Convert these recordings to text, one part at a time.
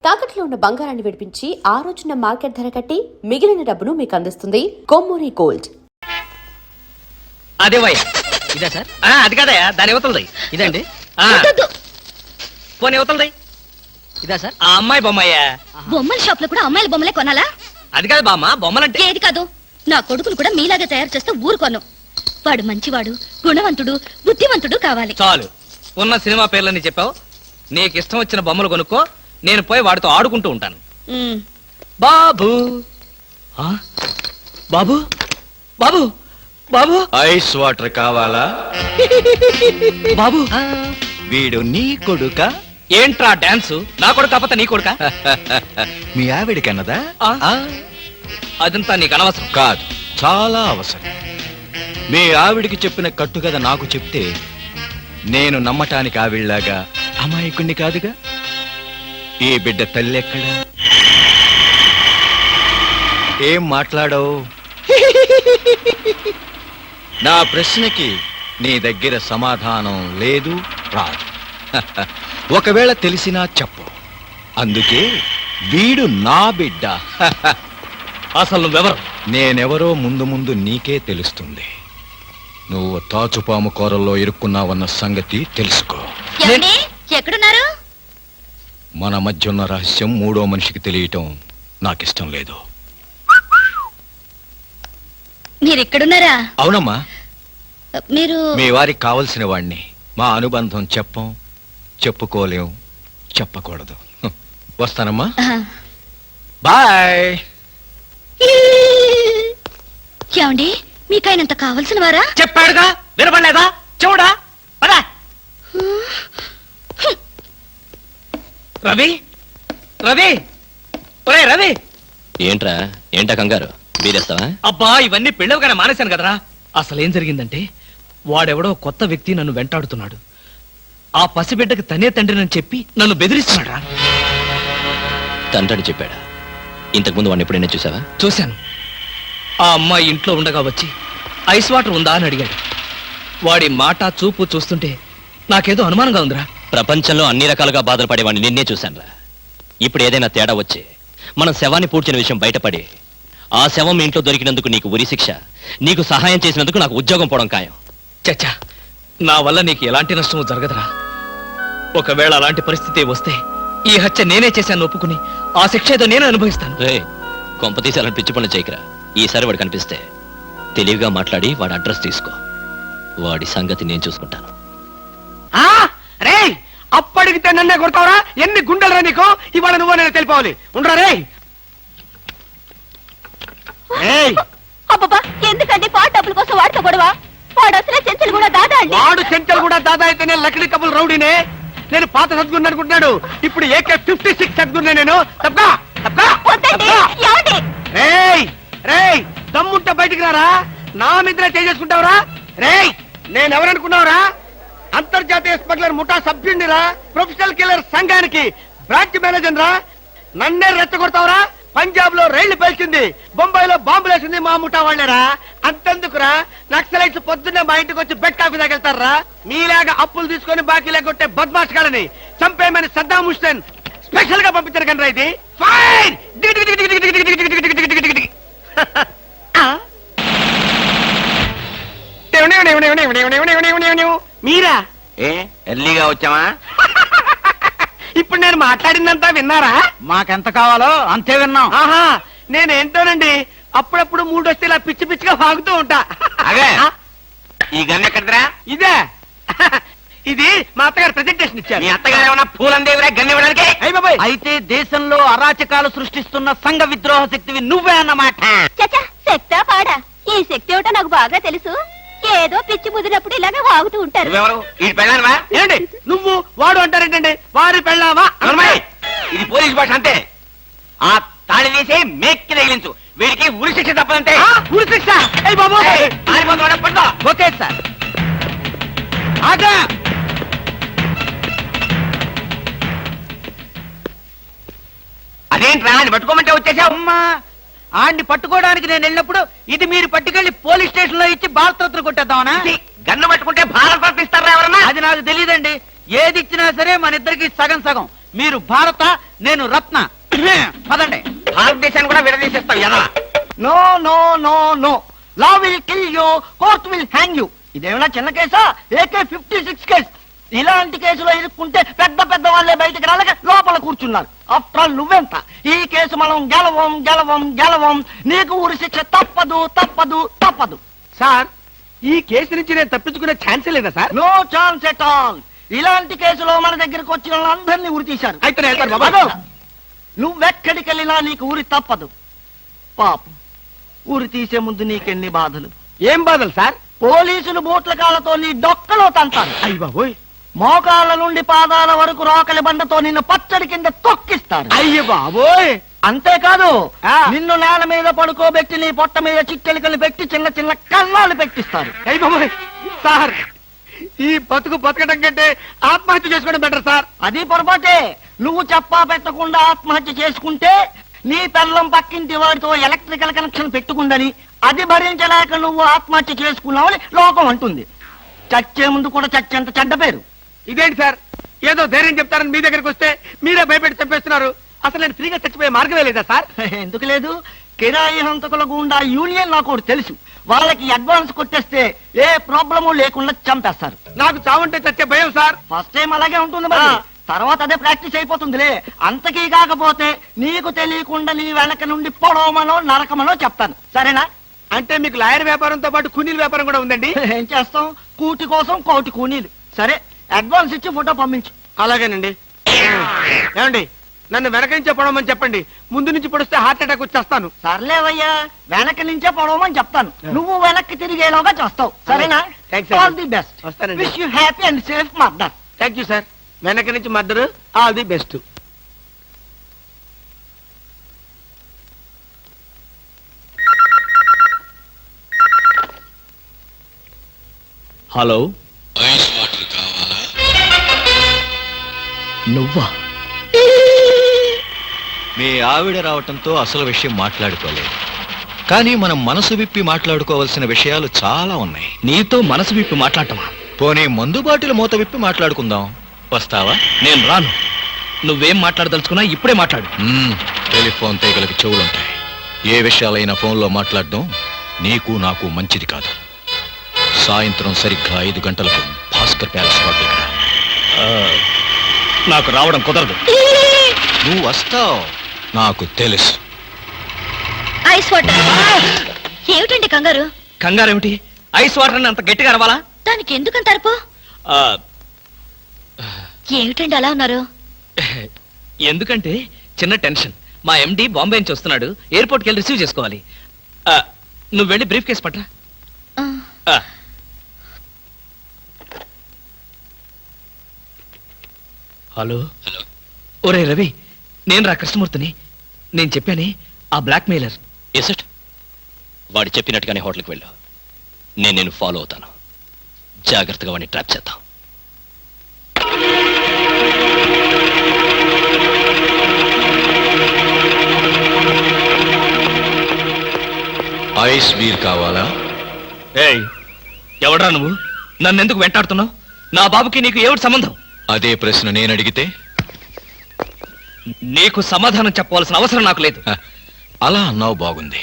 తాకట్లో ఉన్న బంగారాన్ని విడిపించి ఆ రోజున మార్కెట్ ధర కట్టి మిగిలిన డబ్బును మీకు అందిస్తుంది కొమ్మూరి గోల్డ్. అదేవయ్యా ఇదే సార్? అది కాదయ్యా, దాని యువతలది ఇదండి. పోనీ యువతలది ఇదా సార్? ఆ అమ్మాయి బొమ్మయ్యా. బొమ్మల షాప్ లో కూడా అమ్మాయిల బొమ్మలే కొనాలా? అది కాదు బామ్మ, బొమ్మలంటే ఏది కాదు. నా కొడుకును కూడా మీలాగే తయారు చేస్తే ఊరుకోను. వాడు మంచివాడు, గుణవంతుడు, బుద్ధివంతుడు కావాలి. చాలు, ఉన్న సినిమా పేర్లని చెప్పావు. నీకు ఇష్టం వచ్చిన బొమ్మలు కొనుక్కో, నేను పోయి వాడితో ఆడుకుంటూ ఉంటాను. బాబు బాబు బాబు బాబు ఐస్ వాటర్ కావాలా? బాబు వీడు నీ కొడుక? ఏంట్రా డాన్స్? నా కొడుకు కాకపోతే నీ కొడుక? మీ ఆవిడికన్నదా? అదంతా నీకు అనవసరం. కాదు, చాలా అవసరం. మీ ఆవిడికి చెప్పిన కట్టుకథ నాకు చెప్తే నేను నమ్మటానికి ఆవిడలాగా అమాయకుణ్ణి కాదుగా. ఈ బిడ్డ తల్లి ఎక్కడా? ఏం మాట్లాడవు? నా ప్రశ్నకి నీ దగ్గర సమాధానం లేదు, రాదు. ఒకవేళ తెలిసినా చెప్పు. అందుకే వీడు నా బిడ్డ. అసలు నువ్వెవరు? నేనెవరో ముందు ముందు నీకే తెలుస్తుంది. నువ్వు తాచుపాము కూరల్లో ఇరుక్కున్నావన్న సంగతి తెలుసుకో. ఎక్కడున్నారు? మన మధ్య ఉన్న రహస్యం మూడో మనిషికి తెలియటం నాకిష్టం లేదు. మీరెక్కడున్నారా? అవునమ్మా, మీరు మీ వారికి కావలసిన వాణ్ణి. మా అనుబంధం చెప్పం, చెప్పుకోలేం, చెప్పకూడదు. వస్తానమ్మా, బాయ్. ఏమండి, మీకైనంత కావలసిన వారా? చెప్పాడుగా, వినపడలేదా? చూడా పదా. రవి రవి ఒరే రవి. ఏంట్రా, ఏంటా కంగారు? బీరేస్తావా? అబ్బా, ఇవన్నీ పెళ్ళవగానే మానేశాను కదరా. అసలేం జరిగిందంటే, వాడెవడో కొత్త వ్యక్తి నన్ను వెంటాడుతున్నాడు. ఆ పసిబిడ్డకి తనే తండ్రినని చెప్పి నన్ను బెదిరిస్తున్నాడు రా. తండ్రిని చెప్పాడా? ఇంతకుముందు వాడిని ఎప్పుడైనా చూసావా? చూశాను. ఆ అమ్మాయి ఇంట్లో ఉండగా వచ్చి ఐస్ వాటర్ ఉందా అని అడిగాడు. వాడి మాట చూపు చూస్తుంటే నాకేదో అనుమానంగా ఉందిరా. ప్రపంచంలో అన్ని రకాలుగా బాధలు పడేవాడిని నిన్నే చూశానురా. ఇప్పుడు ఏదైనా తేడా వచ్చి మనం శవాన్ని పూడ్చిన విషయం బయటపడి ఆ శవం మీ ఇంట్లో దొరికినందుకు నీకు ఉరి శిక్ష, నీకు సహాయం చేసినందుకు నాకు ఉద్యోగం పోవడం ఖాయం. చచ్చా, నా వల్ల నీకు ఎలాంటి నష్టము జరగదురా. ఒకవేళ అలాంటి పరిస్థితి వస్తే ఈ హత్య నేనే చేశాను ఒప్పుకుని ఆ శిక్ష ఏదో నేనే అనుభవిస్తాను. రే, కొంపతీసి అలాంటి పిచ్చి పనులు చేయకరా. ఈసారి వాడు కనిపిస్తే తెలివిగా మాట్లాడి వాడి అడ్రస్ తీసుకో. వాడి సంగతి నేను చూసుకుంటాను. రే, అప్పటికితే నన్నే కొడతావురా? ఎన్ని గుండెలరా నీకు? ఇవాళ నువ్వు నేను తెలిపోవాలి. ఉండరా రే. అబ్బబ్బా, ఎందుకండి పాట డబ్బుల కోసం వాడితో గొడవ? వాడు అసలే చెంచలు కూడా దాదా అండి. వాడు చెంచలు కూడా దాదా అయితేనే లక్డీ కబుల్ రౌడీనే. నేను పాత సద్గురు అనుకుంటున్నాడు. ఇప్పుడు AK-56 సద్గురునే నేను. తప్పా రేయ్, దమ్ముంటే బయటికి రారా. నా మీద చేసుకుంటావురా? రేయ్, నేనెవరనుకున్నావురా? అంతర్జాతీయ స్మగ్లర్ ముఠా సభ్యుడిరా, ప్రొఫెషనల్ కిల్లర్ సంఘానికి బ్రాంచ్ మేనేజర్ రా. నన్నే రెచ్చగొడతావురా? పంజాబ్ లో రైళ్లు పేల్చింది, బొంబాయిలో బాంబులు వేసింది మా ముఠా వాళ్ళేరా. అంతెందుకురా, నక్సలైట్స్ పొద్దున్నే మా ఇంటికి వచ్చి బెడ్ కాఫీ దగ్గెళ్తారా. మీలాగా అప్పులు తీసుకొని బాకీ లేకొట్టే బద్మాష్ గాలని చంపేయమని సద్దాం హుస్సేన్ స్పెషల్ గా పంపించారు కనరా. ఇది ఫైన్. మీరా? ఎర్లీగా వచ్చామా? ఇప్పుడు నేను మాట్లాడిందంతా విన్నారా? మాకెంత కావాలో అంతే విన్నాం. ఆహా, నేనేంటోనండి అప్పుడప్పుడు మూడు వస్తే ఇలా పిచ్చి పిచ్చిగా వాగుతూ ఉంటా. అదే, ఈ గన్ ఎక్కడరా? ఇదే, ఇది మా అత్తగారు ప్రెజెంటేషన్ ఇచ్చారు. మీ అత్తగారు ఏమన్నా పూలందేవిరా గన్ ఇవ్వడానికి? అయ్య బాబాయ్, అయితే దేశంలో అరాచకాలు సృష్టిస్తున్న సంఘ విద్రోహ శక్తివి నువ్వే అన్నమాట. చచ్చా, శక్తా పాడా? ఈ శక్తి ఏమిటో నాకు బాగా తెలుసు. ఏదో పిచ్చి ముదిరినప్పుడు ఇలాగే వాగుతూ ఉంటారు. నువ్వెవరు? ఈ పెళ్ళానువా? ఏంటి నువ్వు వాడు అంటారేంటండి? వారి పెళ్ళావా? ఇది పోలీస్ భాష అంతే. ఆ తాళి తీసి మేక్కి తగిలించు. వీడికి ఉరి శిక్ష తప్పదంటే. ఉరి శిక్ష? అయ్య బాబు, ఓకే సార్. ఆగా. అదేంట్రా, అది పట్టుకోమంటే వచ్చేసావు? అమ్మా, ఆడిని పట్టుకోవడానికి నేను వెళ్ళినప్పుడు ఇది మీరు పట్టుకెళ్లి పోలీస్ స్టేషన్ లో ఇచ్చి బాలతోత్ర కొట్టేద్దామనా? గన్ను పట్టుకుంటే భారత ఇస్తారా ఎవరన్నా? అది నాకు తెలియదండి. ఏది ఇచ్చినా సరే మన ఇద్దరికి సగం సగం. మీరు భారత, నేను రత్న. పదండి. భారతదేశాన్ని కూడా విడదీసేస్తావు ఎలా? No no no no, law will kill you, court will hang you. ఇదేమైనా చిన్న కేసా? AK-56 case. ఇలాంటి కేసులో ఇరుక్కుంటే పెద్ద పెద్ద వాళ్ళే బయటకు రాలేక లోపల కూర్చున్నారు. ఆఫ్టర్ ఆల్ నువ్వెంత? ఈ కేసు మనం గెలవం గెలవం గెలవం. నీకు ఊరి శిక్ష తప్పదు తప్పదు తప్పదు. సార్, ఈ కేసు నుంచి నేను తప్పించుకునే ఛాన్సే లేదా sir? No chance at all. ఇలాంటి కేసులో మన దగ్గరకు వచ్చిన వాళ్ళందరినీ ఉరి తీశారు. అయితే నేను వెళ్తాను బాబా. అదో, నువ్వెక్కడికి వెళ్ళినా నీకు ఊరి తప్పదు. పాపం, ఊరి తీసే ముందు నీకెన్ని బాధలు. ఏం బాధలు సార్? పోలీసులు బూట్ల కాళ్ళతో నీ డొక్కలో తంతారు. అయ్యి బాబోయ్. మోకాళ్ళ నుండి పాదాల వరకు రోకలి బండతో నిన్ను పచ్చడి కింద తొక్కిస్తారు. అయ్య బాబోయ్. అంతేకాదు, ఆ. నిన్ను నేల మీద పడుకోబెట్టి నీ పొట్ట మీద చిట్టెలికలు పెట్టి చిన్న చిన్న కన్నాలు పెట్టిస్తారు. అయ్యి బాబోయ్. సార్, ఈ బతుకు బతకడం కంటే ఆత్మహత్య చేసుకోవడం బెటర్ సార్. అది పొరపాటే. నువ్వు చెప్పా పెట్టకుండా ఆత్మహత్య చేసుకుంటే నీ పెళ్ళం పక్కింటి వాడితో ఎలక్ట్రికల్ కనెక్షన్ పెట్టుకుందని అది భరించలేక నువ్వు ఆత్మహత్య చేసుకున్నావని లోకం అంటుంది. చచ్చే ముందు కూడా చచ్చేంత చెడ్డ పేరు. ఇదేంటి సార్, ఏదో ధైర్యం చెప్తారని మీ దగ్గరికి వస్తే మీరే భయపెట్టి చంపేస్తున్నారు. అసలు నేను ఫ్రీగా చచ్చిపోయే మార్గమే లేదా సార్? ఎందుకు లేదు? కిరాయి హంతకుల గుండా యూనియన్ నాకు ఒకటి తెలుసు. వాళ్ళకి అడ్వాన్స్ కొట్టేస్తే ఏ ప్రాబ్లము లేకుండా చంపేస్తారు. నాకు చావుంటే చచ్చే భయం సార్. ఫస్ట్ టైం అలాగే ఉంటుంది మరి. తర్వాత అదే ప్రాక్టీస్ అయిపోతుందిలే. అంతకీ కాకపోతే నీకు తెలియకుండా నీ వెనక నుండి పొడవమనో నరకమనో చెప్తాను. సరేనా? అంటే మీకు లాయర్ వ్యాపారంతో పాటు కూనీల వ్యాపారం కూడా ఉందండి? ఏం చేస్తాం, కూటి కోసం కోటి కూనీలు. సరే, అడ్వాన్స్ ఇచ్చి ఫోటో పంపించు. అలాగేనండి. ఏమండి, నన్ను వెనక నుంచే పొడవమని చెప్పండి. ముందు నుంచి పొడిస్తే హార్ట్ అటాక్ వచ్చేస్తాను. సర్లేవయ్యా, వెనక నుంచే పొడవమని చెప్తాను. నువ్వు వెనక్కి తిరిగేలోగా చేస్తావు. సరేనా? Thanks, sir. All the best. వస్తానండి. Wish you happy and safe murder. Thank you sir. వెనక నుంచి మద్దరు, all the best. Hello, ice water కావాలా? నువ్వా? మీ ఆవిడ రావటంతో అసలు విషయం మాట్లాడుకోలేదు, కానీ మనం మనసు విప్పి మాట్లాడుకోవాల్సిన విషయాలు చాలా ఉన్నాయి. నీతో మనసు విప్పి మాట్లాడటమా? పోనీ మందు బాటిల్ మూత విప్పి మాట్లాడుకుందాం. వస్తావా? నేను రాను. నువ్వేం మాట్లాడదలుచుకున్నా ఇప్పుడే మాట్లాడు. టెలిఫోన్ తీగలకు చెవులుంటాయి. ఏ విషయాలైనా ఫోన్లో మాట్లాడడం నీకు నాకు మంచిది కాదు. సాయంత్రం సరిగ్గా 5 గంటలకు భాస్కర్ ప్యాలెస్ హోటల్కి రా. నాకు రావడం కుదరదు. నువ్వు వస్తావు, నాకు తెలుసు. Ice water. ఏమిటండి కంగారు? కంగారేమిటి? ఐస్ వాటర్ అంత గట్టిగా అరవాలా? దానికి ఎందుకంత అరుపు? ఏమిటండి అలా ఉన్నారు? ఎందుకంటే చిన్న టెన్షన్. మా ఎండి బాంబే నుంచి వస్తున్నాడు. ఎయిర్పోర్ట్కి వెళ్ళి రిసీవ్ చేసుకోవాలి. నువ్వు వెళ్ళి బ్రీఫ్ కేసు పట్రా. హలో. ఒరే రవి, నేను రా కృష్ణమూర్తిని. నేను చెప్పానే, ఆ బ్లాక్ మెయిలర్. ఎసట్ వాడు చెప్పినట్టుగానే హోటల్కి వెళ్ళు. నేను ఫాలో అవుతాను. జాగ్రత్తగా వాడిని ట్రాప్ చేద్దాం. ఐస్ బీర్ కావాలా? ఏయ్, ఎవడ్రా నువ్వు? నన్నెందుకు వెంటాడుతున్నావు? నా బాబుకి నీకు ఏమిటి సంబంధం? అదే ప్రశ్న నేను అడిగితే? నీకు సమాధానం చెప్పవలసిన అవసరం నాకు లేదు. అలా అన్నావు, బాగుంది.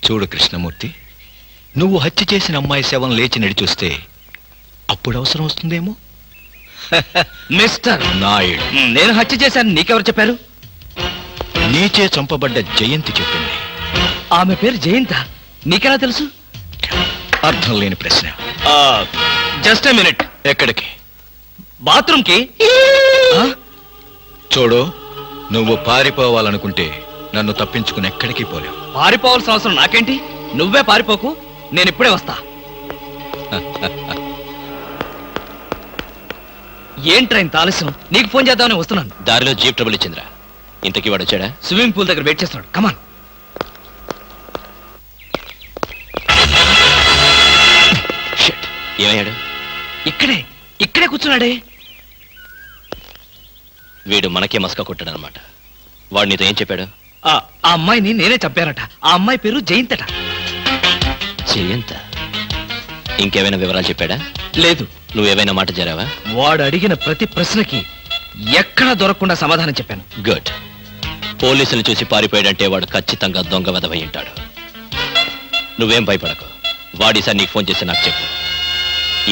చూడు కృష్ణమూర్తి, నువ్వు హత్య చేసిన అమ్మాయి శవం లేచి నడిచొస్తే అప్పుడు అవసరం వస్తుందేమో. మిస్టర్ నాయుడు, నేను హత్య చేశాను నీకెవరు చెప్పారు? నీచే చంపబడ్డ జయంతి చెప్పింది. ఆమె పేరు జయంత, నీకెలా తెలుసు? అర్థం లేని ప్రశ్న. Just a minute. ఎక్కడికి? బాత్రూమ్కి. చూడు, నువ్వు పారిపోవాలనుకుంటే నన్ను తప్పించుకుని ఎక్కడికి పోలేవు. పారిపోవాల్సిన అవసరం నాకేంటి? నువ్వే పారిపోకు, నేను ఇప్పుడే వస్తా. ఏంట్రా ఇంత ఆలస్యం? నీకు ఫోన్ చేద్దామని వస్తున్నాను. దారిలో జీప్ ట్రబుల్ ఇచ్చిందిరా. ఇంతకీ వాడు వచ్చాడా? స్విమ్మింగ్ పూల్ దగ్గర వెయిట్ చేస్తున్నాడు. కమాన్. షిట్, ఏమయ్యాడు? ఇక్కడే కూర్చున్నాడే. వీడు మనకే మస్కా కొట్టాడనమాట. వాడు నీతో ఏం చెప్పాడు? ఆ అమ్మాయిని నేనే చంపానట. ఆ అమ్మాయి పేరు జయంతట. జయంత? ఇంకేమైనా వివరాలు చెప్పాడా? లేదు. నువ్వేమైనా మాట జరావా? వాడు అడిగిన ప్రతి ప్రశ్నకి ఎక్కడా దొరకకుండా సమాధానం చెప్పాను. గుడ్. పోలీసులు చూసి పారిపోయాడంటే వాడు ఖచ్చితంగా దొంగ వెధవై ఉంటాడు. నువ్వేం భయపడకు. వాడిసారి నీకు ఫోన్ చేసి నాకు చెప్పు.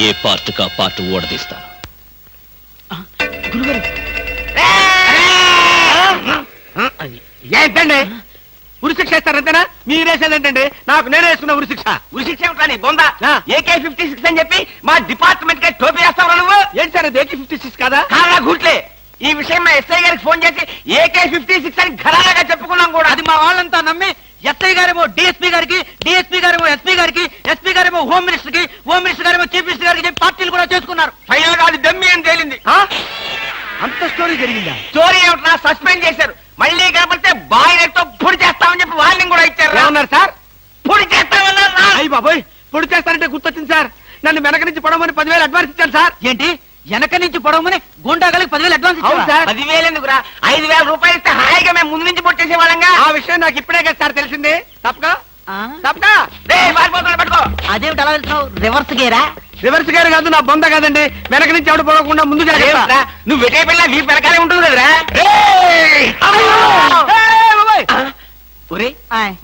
ఏ పార్ట్ కా పార్ట్ ఓడదీస్తాను. ఏంటండి ఉరిశిక్ష ఇస్తారంతేనా? మీరేసేదేంటండి? నాకు నేనే వేసుకున్న ఉరిశిక్ష. ఉరిశిక్ష ఏమిటని బొందా? ఆ. AK-56 అని చెప్పి మా డిపార్ట్మెంట్ కి టోపీ వేస్తావు నువ్వు? ఏంటి సార్ అది AK-56 కాదా? కాదా గుట్లే. ఈ విషయం మా ఎస్ఐ గారికి ఫోన్ చేసి AK-56 అని ఘరాగా చెప్పుకున్నాం కూడా. అది మా వాళ్ళంతా నమ్మి ఎస్ఐ గారేమో డిఎస్పీ గారికి, డిఎస్పీ గారేమో ఎస్పీ గారికి, ఎస్పీ గారేమో హోమ్ మినిస్టర్ కి, హోమ్ మినిస్టర్ గారేమో చీఫ్ మినిస్టర్ గారికి చెప్పి పార్టీలు కూడా చేసుకున్నారు. ఫైనల్ గా అది దమ్మి అని తేలింది. అంత స్టోరీ జరిగిందా? స్టోరీ ఏమిటా? సస్పెండ్ చేశారు. మళ్ళీ కనపడితే బాయిలతో పొడి చేస్తామని చెప్పి వార్నింగ్ కూడా ఇచ్చారు. ఏమన్నారు సార్? పొడి చేస్తామన్నారు. అయ్యి బాబోయ్, పొడి చేస్తారంటే గుర్తొచ్చింది సార్. నన్ను వెనక నుంచి పొడవమని 10,000 అడ్వాన్స్ ఇచ్చాను సార్. ఏంటి వెనక నుంచి పొడవమని గుండాగలకి 10,000 అడ్వాన్స్ ఇచ్చాను సార్. 10,000 ఎందుకురా? 5,000 రూపాయలు ఇస్తే హాయిగా మేము ముందు నుంచి పొడి చేసే వాళ్ళంగా. ఆ విషయం నాకు ఇప్పుడే కదా సార్ తెలిసింది. తప్పగా తప్పగా పారిపోతున్నా పట్టుకో. అదేమిటి అలా వెళ్తున్నావు? రివర్స్ గేరా? రివర్స్ గేర్ కాదు, నా బొంద కాదండి. వెనక నుంచి ఎవడు పోకుండా ముందు అదేమిట్రా? నువ్వు వెటే పిల్ల వీపు వెనకాలే ఉంటుంది కదరా.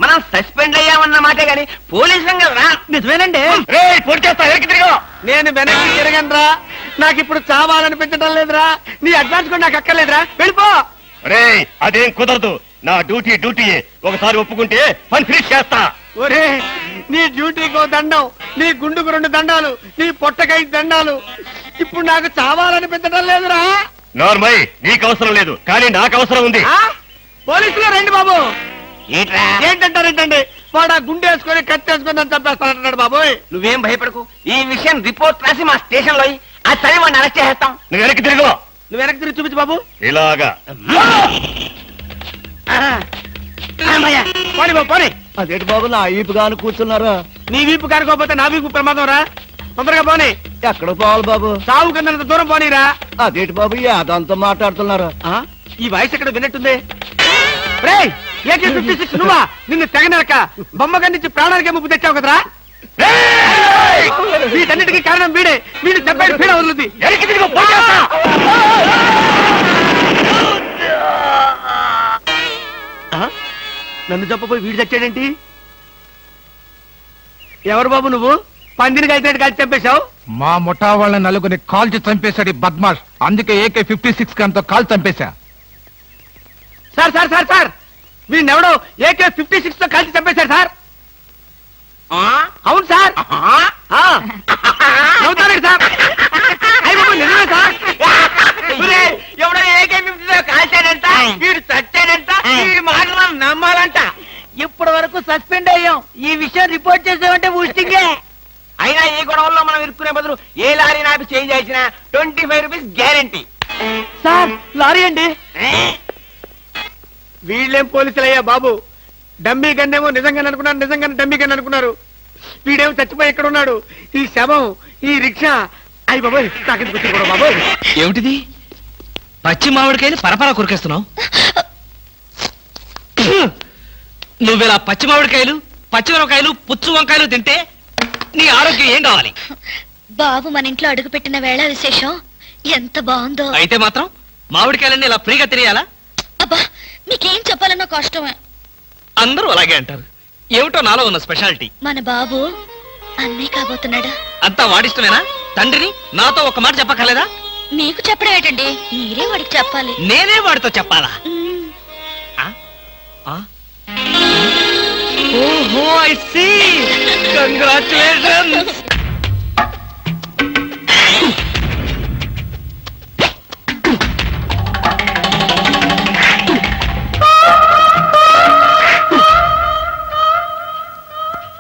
మనం సస్పెండ్ అయ్యామన్న మాటే గాని పోలీసులం కదరా. నిజమేనండి. పొడి చేస్తా వెనక్కి తిరిగి. నేను వెనక్కి తిరగనరా. నాకు ఇప్పుడు చావాలనిపించడం లేదురా. నీ అడ్వాన్స్ కూడా నాకు అక్కర్లేదురా. వెళ్ళిపో. అదేం కుదరదు. నా డ్యూటీ ఒకసారి ఒప్పుకుంటే పని ఫినిష్ చేస్తా. ఒరే, నీ డ్యూటీకో దండం, నీ గుండుకు 2 దండాలు, నీ పొట్టకై దండాలు. ఇప్పుడు నాకు చావాలనిపించడం లేదురా. నార్మల్ నీకు అవసరం లేదు, కానీ నాకు అవసరం ఉంది. పోలీసులు రండి బాబు. ఏంట్రా? ఏంటంటారేంటండి? వాడు ఆ గుండె వేసుకొని కత్తి వేసుకొని నన్ను చంపేస్తానంటున్నాడు బాబోయ్. నువ్వేం భయపడకు. ఈ విషయం రిపోర్ట్ రాసి మా స్టేషన్ లో ఆ చదివి వాడిని అరెస్ట్ చేస్తాం. నువ్వు వెనక్కి తిరుగు. నువ్వు వెనక్కి తిరిగి చూపించు బాబు. ఇలాగా పోనీ బాబు పోనీ. అదేంటి బాబు నా ఈపు గాను కూర్చున్నారా? నీ వీపు కారుకోపోతే నా వీపు ప్రమాదం రా. తొందరగా పోనీ. ఎక్కడ పోవాలి బాబు? సాగు కన్నంత దూరం పోనీరా. అదేంటి బాబు అదంతా మాట్లాడుతున్నారు? ఈ వాయిస్ ఎక్కడ విన్నట్టుంది? రేయ్, AK-56 నువ్వా? నిన్ను తెగనరక బొమ్మగారి నుంచి ప్రాణానికి ముప్పు తెచ్చావు కదరా. వీటన్నిటికీ కారణం వీడే. వీడు చెప్పాడు పీడ వదులుద్ది. నన్ను చెప్పబోయి వీడు చచ్చాడేంటి? ఎవరు బాబు నువ్వు? పందిని కలిసినట్టు కలిసి చంపేశావు. మా ముఠా వాళ్ళ నలుగురిని కాల్చి చంపేశాడు ఈ బద్మాష్. అందుకే AK-56 గన్తో కాల్ చంపేశా. సార్ సార్ సార్ సార్, వీడినెవడో AK-56 తో కలిసి చంపేశారు సార్. అవును సార్. అవుతారండి సార్. నిజమే సార్. ఎవడో AK-56 కాల్చాడంట, వీడు చచ్చాడంట, వీడి మాటలు నమ్మాలంట. ఇప్పటి వరకు సస్పెండ్ అయ్యాం. ఈ విషయం రిపోర్ట్ చేసామంటే ఊస్టింగే. అయినా ఈ గొడవల్లో మనం ఇరుక్కునే బదులు ఏ లారీ నాపి చేంజ్ చేసినా 25 రూపీస్ గ్యారెంటీ. సార్ లారీ అండి. వీళ్ళేం పోలీసులయ్యా బాబు. డమ్మీ గన్నేమో నిజంగా అనుకున్నారు, నిజంగానే డమ్మీ గన్ అనుకున్నారు. వీడేమో చచ్చిపోయి ఎక్కడ ఉన్నాడు? ఈ శవం, ఈ రిక్షా. అయ్యి బాబోయ్, నాకెందుకు వచ్చింది కూడా బాబోయ్. ఏమిటిది? పచ్చి మామిడికాయలు పరపరా కొరికేస్తున్నావు? నువ్విలా పచ్చి మామిడికాయలు, పచ్చిమిరపకాయలు, పుచ్చు వంకాయలు తింటే నీ ఆరోగ్యం ఏం కావాలి? బాబు మన ఇంట్లో అడుగుపెట్టిన వేళ విశేషం ఎంత బాగుందో. అయితే మాత్రం మామిడికాయలన్నీ ఇలా ఫ్రీగా తినేయాలా? అబ్బా, మీకేం చెప్పాలన్నా కష్టమే. అందరూ అలాగే అంటారు. ఏమిటో నాలో ఉన్న స్పెషాలిటీ. మన బాబు అన్నయ్య కాబోతున్నాడా? అంతా వాడిష్టమేనా? తండ్రిని నాతో ఒక మాట చెప్పక్కర్లేదా? మీకు చెప్పడం ఏంటండి, మీరే వాడికి చెప్పాలి. నేనే వాడితో చెప్పాలా? ఓహో, ఐ సీ. కంగ్రాచులేషన్స్.